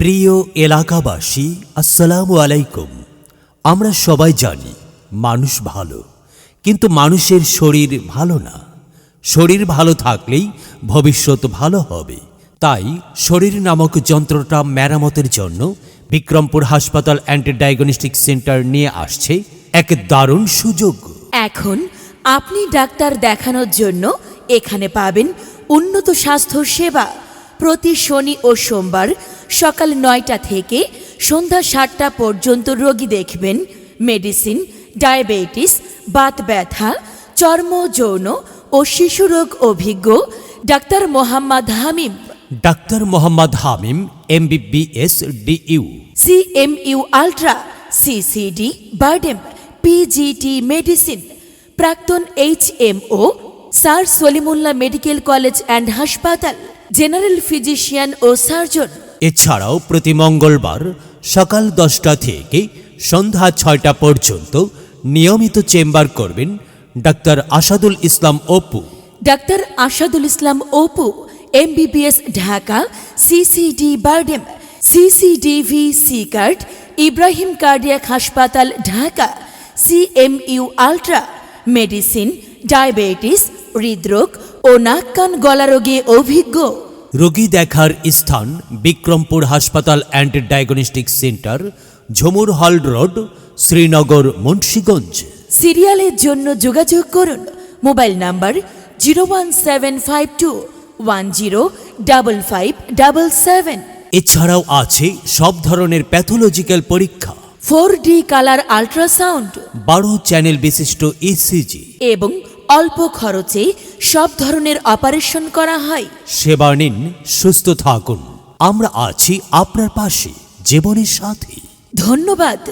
প্রিয় এলাকাবাসী, আসসালামু আলাইকুম। আমরা সবাই জানি মানুষ ভালো, কিন্তু মানুষের শরীর ভালো না। শরীর ভালো থাকলেই ভবিষ্যৎ ভালো হবে। তাই শরীর নামক যন্ত্রটা মেরামতের জন্য বিক্রমপুর হাসপাতাল অ্যান্ড ডায়াগনস্টিক সেন্টার নিয়ে আসছে এক দারুণ সুযোগ। এখন আপনি ডাক্তার দেখানোর জন্য এখানে পাবেন উন্নত স্বাস্থ্য সেবা। প্রতি শনি ও সোমবার সকাল 9টা থেকে সন্ধ্যা 7টা পর্যন্ত রোগী দেখবেন। মেডিসিন, ডায়াবেটিস, বাত ব্যথা, চর্ম, যৌন ও শিশু রোগ অভিজ্ঞ ডাক্তার মোহাম্মদ হামিম। ডাক্তার মোহাম্মদ হামিম, MBBS DU, CMU ultra, CCD BIRDEM, PGT medicine. প্রাক্তন HMO sir Salimullah medical college and হাসপাতাল, জেনারেল ফিজিশিয়ান ও সার্জন। এছাড়াও প্রতি মঙ্গলবার সকাল 10টা থেকে সন্ধ্যা 6টা পর্যন্ত নিয়মিত চেম্বার করবেন doctor Asadul Islam Apu. Doctor Asadul Islam Apu, MBBS Dhaka, CCD BIRDEM, CCDV C card, Ibrahim cardiac হাসপাতাল Dhaka, CMU ultra, medicine, diabetes, হৃদরোগ ও নাক কান গলা রোগে অভিজ্ঞ। রোগী দেখার স্থান বিক্রমপুর হাসপাতাল and diagnostic centre, Jhumur hall road, Srinagar, Munshiganj. সিরিয়ালের জন্য যোগাযোগ করুন মোবাইল নাম্বার 01752105577। এছাড়াও আছে সব ধরনের প্যাথোলজিক্যাল পরীক্ষা, 4D কালার আল্ট্রাসাউন্ড, 12 চ্যানেল বিশিষ্ট ECG এবং অল্প খরচে সব ধরনের অপারেশন করা হয়। সেবা নিন, সুস্থ থাকুন। আমরা আছি আপনার পাশে, জীবনের সাথী। ধন্যবাদ।